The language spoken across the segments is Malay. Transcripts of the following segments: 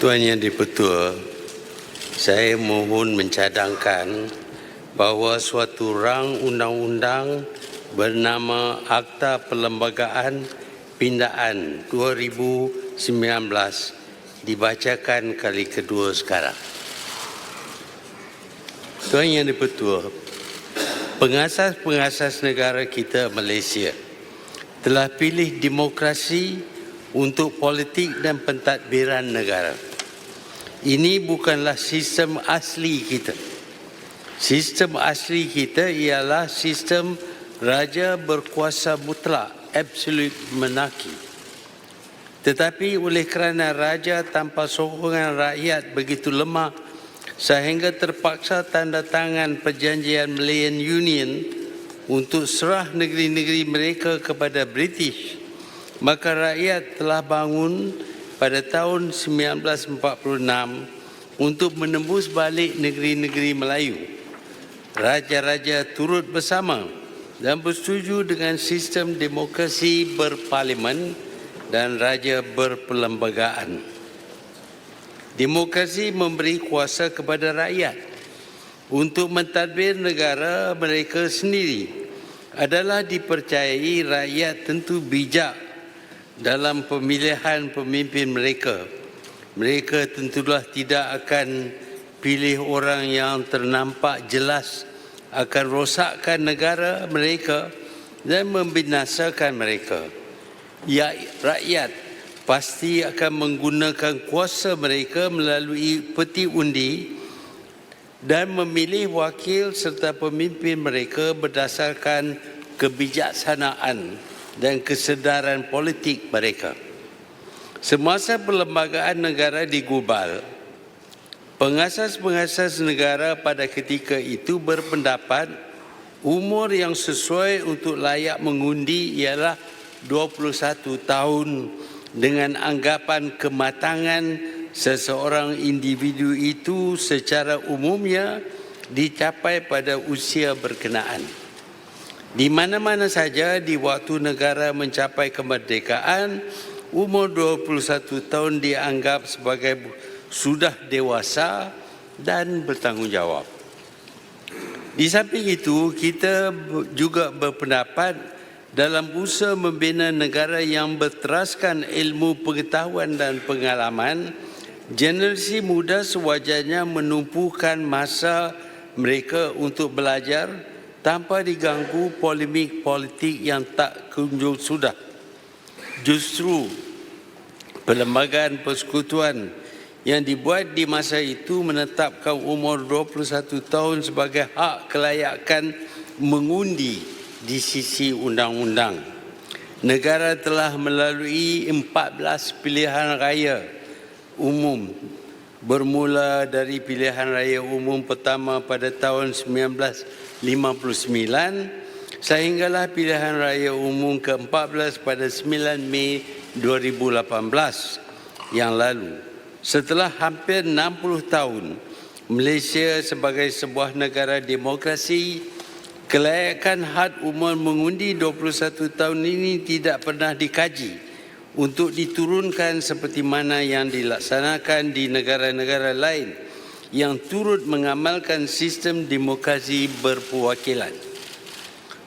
Tuan Yang di-Pertua, saya mohon mencadangkan bahawa suatu rang undang-undang bernama Akta Perlembagaan Pindaan 2019 dibacakan kali kedua sekarang. Tuan Yang di-Pertua, pengasas-pengasas negara kita Malaysia telah pilih demokrasi untuk politik dan pentadbiran negara. Ini bukanlah sistem asli kita. Sistem asli kita ialah sistem raja berkuasa mutlak, absolute monarchy. Tetapi oleh kerana raja tanpa sokongan rakyat begitu lemah sehingga terpaksa tanda tangan perjanjian Malayan Union untuk serah negeri-negeri mereka kepada British, maka rakyat telah bangun pada tahun 1946 untuk menembus balik negeri-negeri Melayu. Raja-raja turut bersama dan bersetuju dengan sistem demokrasi berparlimen dan raja berperlembagaan. Demokrasi memberi kuasa kepada rakyat untuk mentadbir negara mereka sendiri. Adalah dipercayai rakyat tentu bijak dalam pemilihan pemimpin mereka. Mereka tentulah tidak akan pilih orang yang ternampak jelas akan rosakkan negara mereka dan membinasakan mereka. Ya, rakyat pasti akan menggunakan kuasa mereka melalui peti undi dan memilih wakil serta pemimpin mereka berdasarkan kebijaksanaan dan kesedaran politik mereka. Semasa perlembagaan negara digubal, pengasas-pengasas negara pada ketika itu berpendapat umur yang sesuai untuk layak mengundi ialah 21 tahun dengan anggapan kematangan seseorang individu itu secara umumnya dicapai pada usia berkenaan. Di mana-mana saja di waktu negara mencapai kemerdekaan, umur 21 tahun dianggap sebagai sudah dewasa dan bertanggungjawab. Di samping itu, kita juga berpendapat dalam usaha membina negara yang berteraskan ilmu pengetahuan dan pengalaman, generasi muda sewajarnya menumpukan masa mereka untuk belajar tanpa diganggu polemik politik yang tak kunjung sudah. Justru Perlembagaan Persekutuan yang dibuat di masa itu menetapkan umur 21 tahun sebagai hak kelayakan mengundi di sisi undang-undang. Negara telah melalui 14 pilihan raya umum, bermula dari pilihan raya umum pertama pada tahun 1959 sehinggalah pilihan raya umum ke-14 pada 9 Mei 2018 yang lalu. Setelah hampir 60 tahun Malaysia sebagai sebuah negara demokrasi, kelayakan had umur mengundi 21 tahun ini tidak pernah dikaji untuk diturunkan seperti mana yang dilaksanakan di negara-negara lain yang turut mengamalkan sistem demokrasi berperwakilan.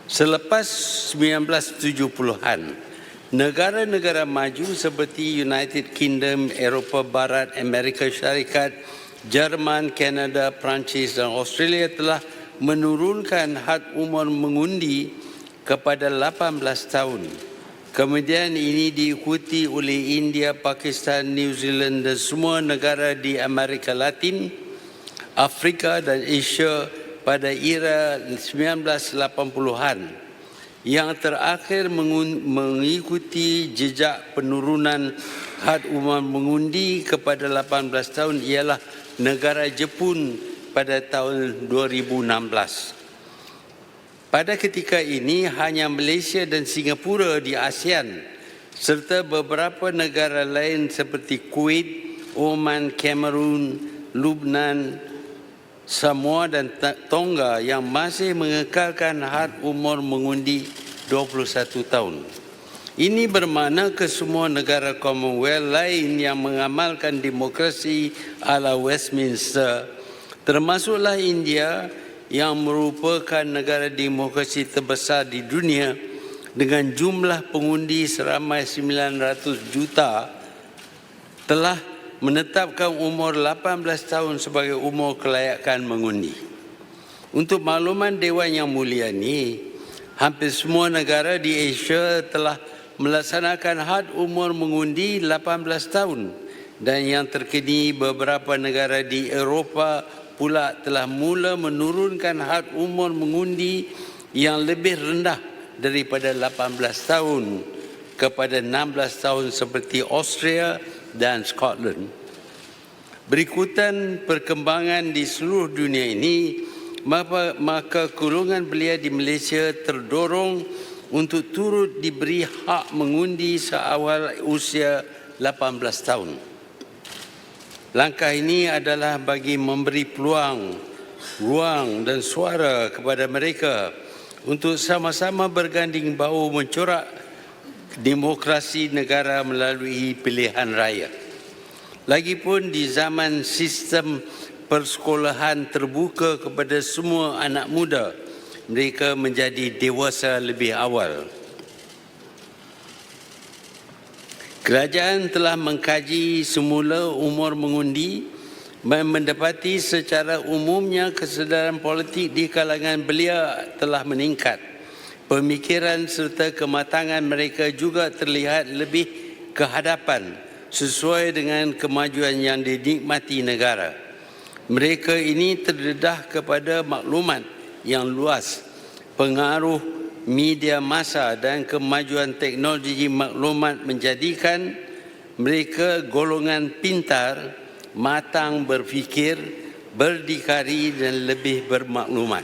Selepas 1970-an, negara-negara maju seperti United Kingdom, Eropah Barat, Amerika Syarikat, Jerman, Kanada, Perancis dan Australia telah menurunkan had umur mengundi kepada 18 tahun. Kemudian ini diikuti oleh India, Pakistan, New Zealand dan semua negara di Amerika Latin, Afrika dan Asia pada era 1980-an. Yang terakhir mengikuti jejak penurunan had umur mengundi kepada 18 tahun ialah negara Jepun pada tahun 2016. Pada ketika ini hanya Malaysia dan Singapura di ASEAN serta beberapa negara lain seperti Kuwait, Oman, Kamerun, Lebanon, Samoa dan Tonga yang masih mengekalkan had umur mengundi 21 tahun. Ini bermakna kesemua negara Commonwealth lain yang mengamalkan demokrasi ala Westminster, termasuklah India yang merupakan negara demokrasi terbesar di dunia dengan jumlah pengundi seramai 900 juta, telah menetapkan umur 18 tahun sebagai umur kelayakan mengundi. Untuk makluman Dewan Yang Mulia ini, hampir semua negara di Asia telah melaksanakan had umur mengundi 18 tahun dan yang terkini beberapa negara di Eropah pula telah mula menurunkan had umur mengundi yang lebih rendah daripada 18 tahun kepada 16 tahun seperti Austria dan Scotland. Berikutan perkembangan di seluruh dunia ini, maka golongan belia di Malaysia terdorong untuk turut diberi hak mengundi seawal usia 18 tahun. Langkah ini adalah bagi memberi peluang, ruang dan suara kepada mereka untuk sama-sama berganding bahu mencorak demokrasi negara melalui pilihan raya. Lagipun di zaman sistem persekolahan terbuka kepada semua anak muda, mereka menjadi dewasa lebih awal. Kerajaan telah mengkaji semula umur mengundi dan mendapati secara umumnya kesedaran politik di kalangan belia telah meningkat. Pemikiran serta kematangan mereka juga terlihat lebih ke hadapan sesuai dengan kemajuan yang dinikmati negara. Mereka ini terdedah kepada maklumat yang luas, pengaruh media massa dan kemajuan teknologi maklumat menjadikan mereka golongan pintar, matang berfikir, berdikari dan lebih bermaklumat.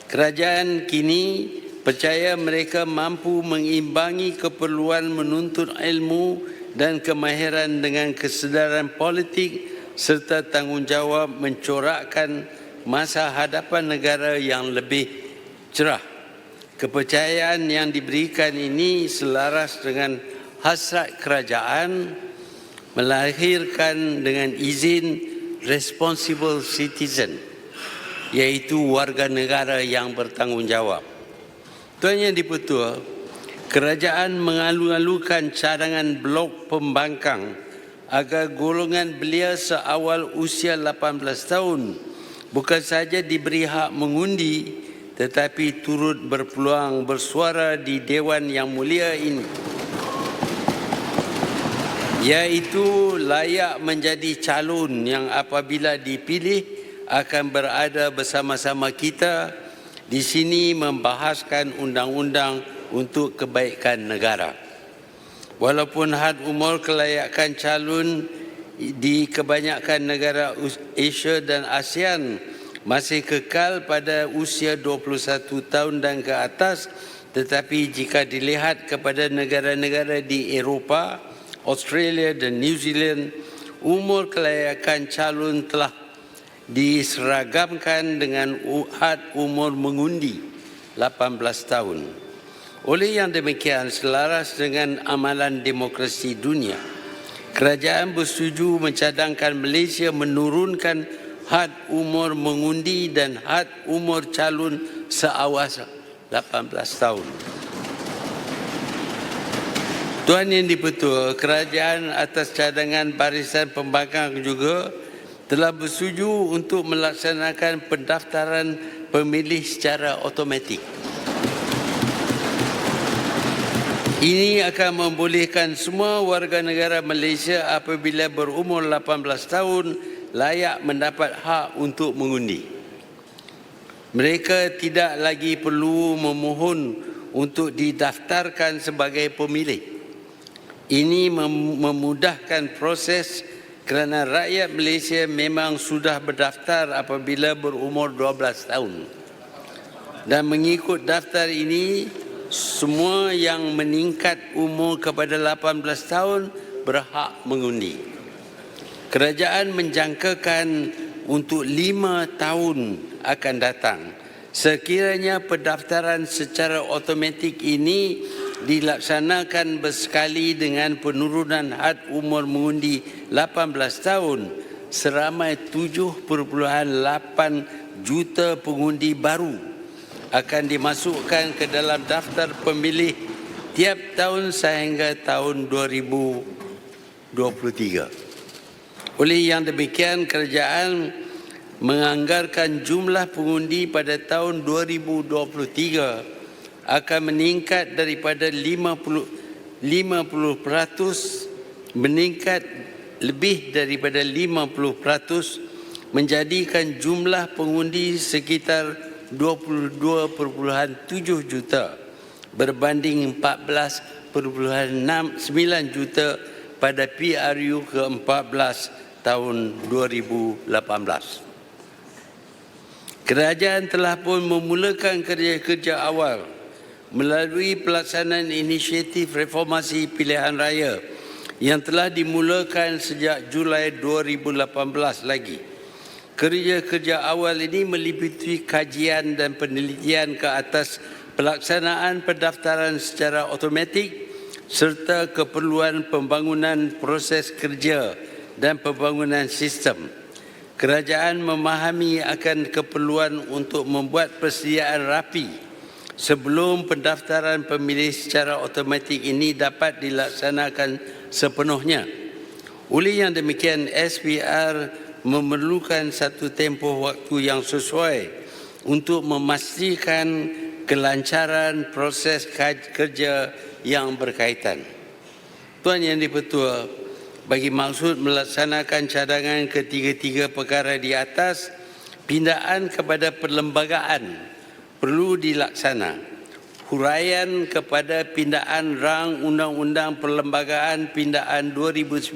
Kerajaan kini percaya mereka mampu mengimbangi keperluan menuntut ilmu dan kemahiran dengan kesedaran politik serta tanggungjawab mencorakkan masa hadapan negara yang lebih cerah. Kepercayaan yang diberikan ini selaras dengan hasrat kerajaan melahirkan dengan izin responsible citizen, iaitu warga negara yang bertanggungjawab. Tuan Yang Dipertua, kerajaan mengalu-alukan cadangan blok pembangkang agar golongan belia seawal usia 18 tahun bukan saja diberi hak mengundi tetapi turut berpeluang bersuara di Dewan Yang Mulia ini, iaitu layak menjadi calon yang apabila dipilih akan berada bersama-sama kita di sini membahaskan undang-undang untuk kebaikan negara. Walaupun had umur kelayakan calon di kebanyakan negara Asia dan ASEAN masih kekal pada usia 21 tahun dan ke atas, tetapi jika dilihat kepada negara-negara di Eropah, Australia dan New Zealand, umur kelayakan calon telah diseragamkan dengan had umur mengundi 18 tahun. Oleh yang demikian, selaras dengan amalan demokrasi dunia, kerajaan bersetuju mencadangkan Malaysia menurunkan had umur mengundi dan had umur calon seawal 18 tahun. Tuan Yang Dipertua, kerajaan atas cadangan Barisan Pembangkang juga telah bersetuju untuk melaksanakan pendaftaran pemilih secara automatik. Ini akan membolehkan semua warga negara Malaysia apabila berumur 18 tahun layak mendapat hak untuk mengundi. Mereka tidak lagi perlu memohon untuk didaftarkan sebagai pemilih. Ini memudahkan proses kerana rakyat Malaysia memang sudah berdaftar apabila berumur 12 tahun. Dan mengikut daftar ini, semua yang meningkat umur kepada 18 tahun berhak mengundi. Kerajaan menjangkakan untuk 5 tahun akan datang, sekiranya pendaftaran secara automatik ini dilaksanakan bersekali dengan penurunan had umur mengundi 18 tahun seramai 7.8 juta pengundi baru akan dimasukkan ke dalam daftar pemilih tiap tahun sehingga tahun 2023. Oleh yang demikian, kerajaan menganggarkan jumlah pengundi pada tahun 2023 akan meningkat daripada 50% meningkat lebih daripada 50%, menjadikan jumlah pengundi sekitar 22.7 juta berbanding 14.9 juta pada PRU ke-14 tahun 2018. Kerajaan telah pun memulakan kerja-kerja awal melalui pelaksanaan inisiatif reformasi pilihan raya yang telah dimulakan sejak Julai 2018 lagi. Kerja-kerja awal ini meliputi kajian dan penelitian ke atas pelaksanaan pendaftaran secara automatik serta keperluan pembangunan proses kerja dan pembangunan sistem. Kerajaan memahami akan keperluan untuk membuat persediaan rapi sebelum pendaftaran pemilih secara automatik ini dapat dilaksanakan sepenuhnya. Oleh yang demikian, SPR memerlukan satu tempoh waktu yang sesuai untuk memastikan kelancaran proses kerja yang berkaitan. Tuan Yang di-Pertua, bagi maksud melaksanakan cadangan ketiga-tiga perkara di atas, pindaan kepada perlembagaan perlu dilaksana. Huraian kepada pindaan rang Undang-Undang Perlembagaan Pindaan 2019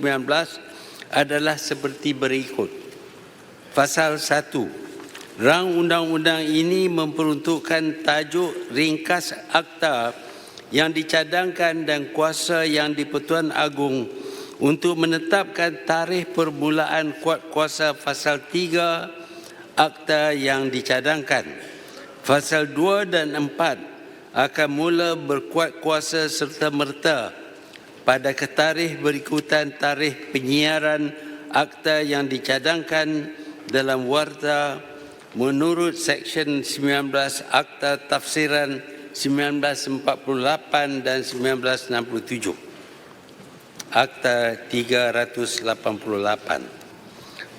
adalah seperti berikut. Pasal 1. Rang undang-undang ini memperuntukkan tajuk ringkas akta yang dicadangkan dan kuasa Yang di-Pertuan Agong untuk menetapkan tarikh permulaan kuat kuasa pasal 3 akta yang dicadangkan. Pasal 2 dan 4 akan mula berkuat kuasa serta merta pada ketarikh berikutan tarikh penyiaran akta yang dicadangkan dalam warta menurut Seksyen 19 Akta Tafsiran 1948 dan 1967. Akta 388.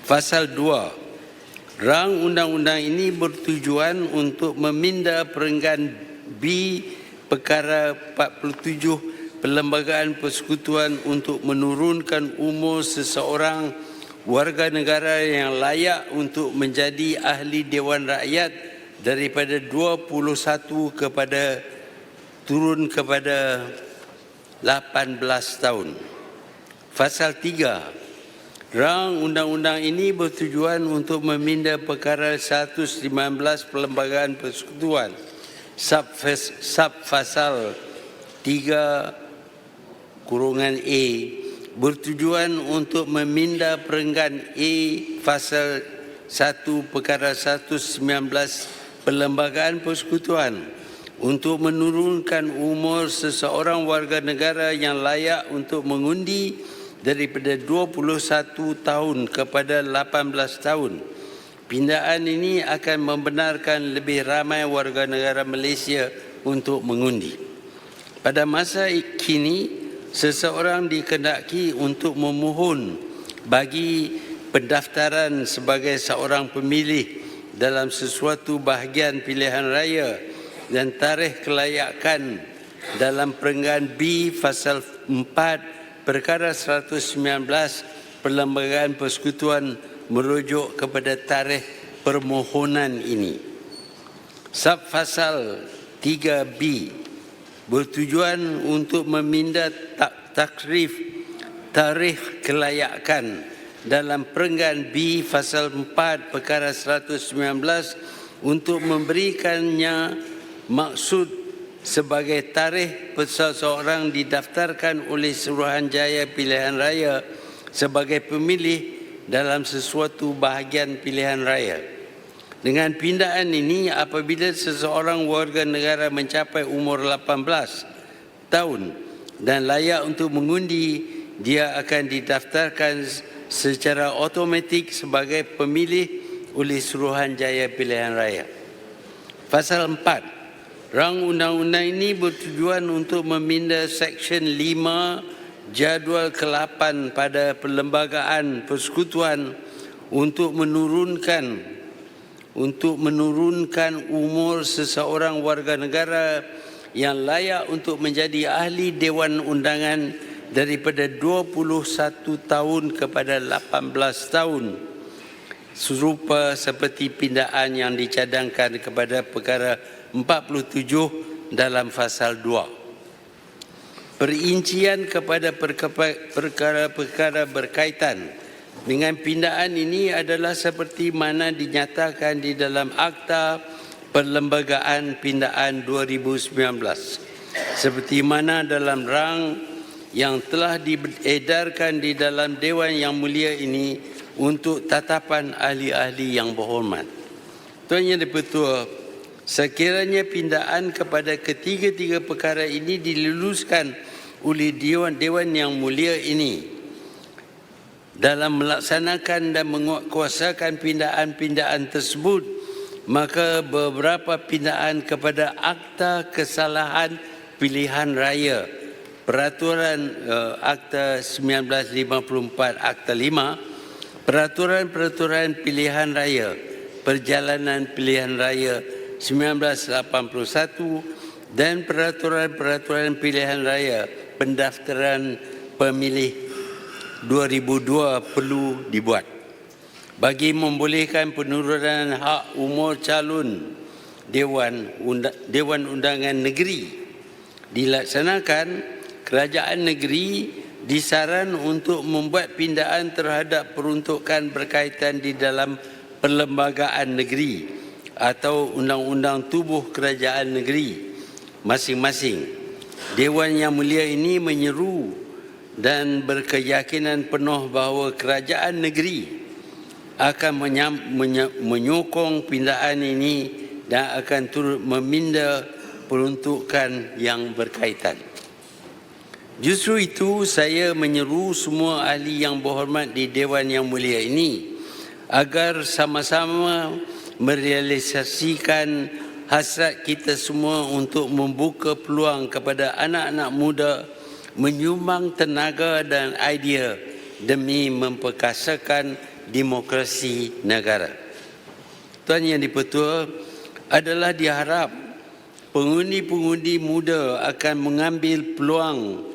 Pasal 2. Rang undang-undang ini bertujuan untuk meminda perenggan B perkara 47 Perlembagaan Persekutuan untuk menurunkan umur seseorang warga negara yang layak untuk menjadi ahli Dewan Rakyat daripada 21 turun kepada 18 tahun. Pasal 3. Rang undang-undang ini bertujuan untuk meminda perkara 119 Perlembagaan Persekutuan Subpasal 3(a) bertujuan untuk meminda perenggan A Pasal 1 perkara 119 Perlembagaan Persekutuan untuk menurunkan umur seseorang warga negara yang layak untuk mengundi daripada 21 tahun kepada 18 tahun. Pindaan ini akan membenarkan lebih ramai warga negara Malaysia untuk mengundi. Pada masa kini, seseorang dikehendaki untuk memohon bagi pendaftaran sebagai seorang pemilih dalam sesuatu bahagian pilihan raya dan tarikh kelayakan dalam perenggan B Pasal 4 Perkara 119 Perlembagaan Persekutuan merujuk kepada tarikh permohonan ini. Subpasal 3B bertujuan untuk meminda takrif tarikh kelayakan dalam perenggan B Pasal 4 Perkara 119 untuk memberikannya maksud sebagai tarikh seseorang didaftarkan oleh Suruhanjaya Pilihan Raya sebagai pemilih dalam sesuatu bahagian pilihan raya. Dengan pindaan ini, apabila seseorang warga negara mencapai umur 18 tahun dan layak untuk mengundi, dia akan didaftarkan secara automatik sebagai pemilih oleh Suruhanjaya Pilihan Raya. Pasal 4, rang undang-undang ini bertujuan untuk meminda Seksyen 5 Jadual ke-8 pada Perlembagaan Persekutuan untuk menurunkan umur seseorang warga negara yang layak untuk menjadi ahli Dewan Undangan daripada 21 tahun kepada 18 tahun, serupa seperti pindaan yang dicadangkan kepada perkara 47 dalam pasal 2. Perincian kepada perkara-perkara berkaitan dengan pindaan ini adalah seperti mana dinyatakan di dalam Akta Perlembagaan Pindaan 2019. Seperti mana dalam rang yang telah diedarkan di dalam Dewan Yang Mulia ini untuk tatapan ahli-ahli yang berhormat. Tuan Yang di-Pertua, sekiranya pindaan kepada ketiga-tiga perkara ini diluluskan oleh Dewan Yang Mulia ini dalam melaksanakan dan menguatkuasakan pindaan-pindaan tersebut, maka beberapa pindaan kepada Akta Kesalahan Pilihan Raya, Peraturan Akta 1954 Akta 5, Peraturan Pilihan Raya, Perjalanan Pilihan Raya 1981 dan Peraturan Pilihan Raya Pendaftaran Pemilih 2002 perlu dibuat bagi membolehkan penurunan hak umur calon Dewan Undangan Negeri dilaksanakan. Kerajaan negeri disaran untuk membuat pindaan terhadap peruntukan berkaitan di dalam perlembagaan negeri atau undang-undang tubuh kerajaan negeri masing-masing. Dewan Yang Mulia ini menyeru dan berkeyakinan penuh bahawa kerajaan negeri akan menyokong pindaan ini dan akan turut meminda peruntukan yang berkaitan. Justru itu saya menyeru semua ahli yang berhormat di Dewan Yang Mulia ini agar sama-sama merealisasikan hasrat kita semua untuk membuka peluang kepada anak-anak muda menyumbang tenaga dan idea demi memperkasakan demokrasi negara. Tuan Yang di-Pertua, adalah diharap pengundi-pengundi muda akan mengambil peluang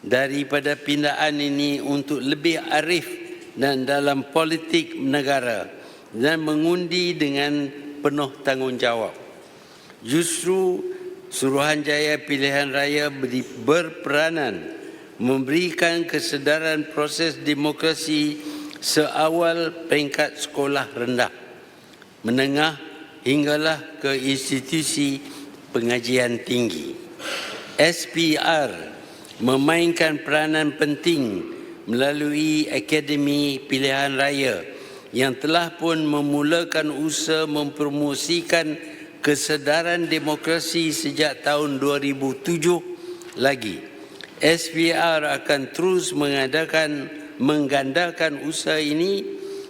daripada pindaan ini untuk lebih arif dan dalam politik negara dan mengundi dengan penuh tanggungjawab. Justru Suruhanjaya Pilihan Raya berperanan memberikan kesedaran proses demokrasi seawal peringkat sekolah rendah, menengah hinggalah ke institusi pengajian tinggi. SPR memainkan peranan penting melalui Akademi Pilihan Raya yang telah pun memulakan usaha mempromosikan kesedaran demokrasi sejak tahun 2007 lagi. SPR akan terus menggandakan usaha ini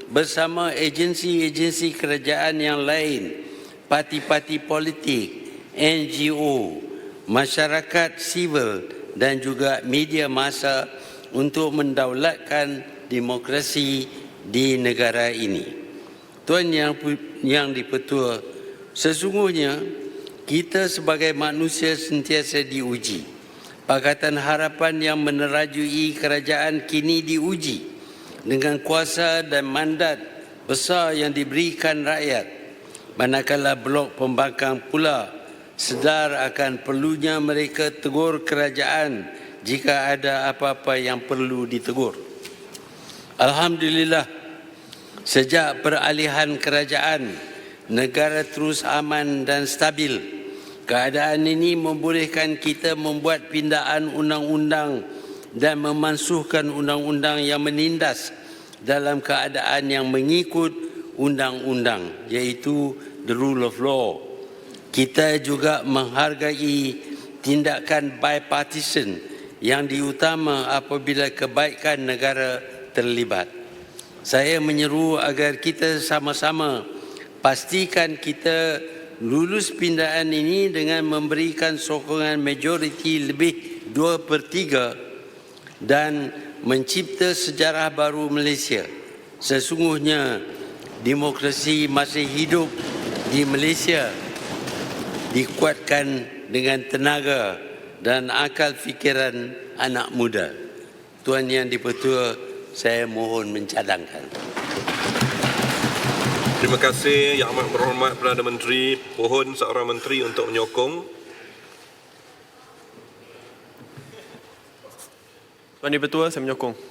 bersama agensi-agensi kerajaan yang lain, parti-parti politik, NGO, masyarakat sivil dan juga media massa untuk mendaulatkan demokrasi di negara ini. Tuan Yang di-Pertua, sesungguhnya kita sebagai manusia sentiasa diuji. Pakatan harapan yang menerajui kerajaan kini diuji dengan kuasa dan mandat besar yang diberikan rakyat. Manakala blok pembangkang pula sedar akan perlunya mereka tegur kerajaan jika ada apa-apa yang perlu ditegur. Alhamdulillah, sejak peralihan kerajaan, negara terus aman dan stabil. Keadaan ini membolehkan kita membuat pindaan undang-undang dan memansuhkan undang-undang yang menindas dalam keadaan yang mengikut undang-undang, iaitu the rule of law. Kita juga menghargai tindakan bipartisan yang diutama apabila kebaikan negara terlibat. Saya menyeru agar kita sama-sama pastikan kita lulus pindaan ini dengan memberikan sokongan majoriti lebih 2/3 dan mencipta sejarah baru Malaysia. Sesungguhnya demokrasi masih hidup di Malaysia, dikuatkan dengan tenaga dan akal fikiran anak muda. Tuan Yang di-Pertua, saya mohon mencadangkan. Terima kasih Yang Amat Berhormat Perdana Menteri. Mohon seorang menteri untuk menyokong. Tuan Yang Pertua, saya menyokong.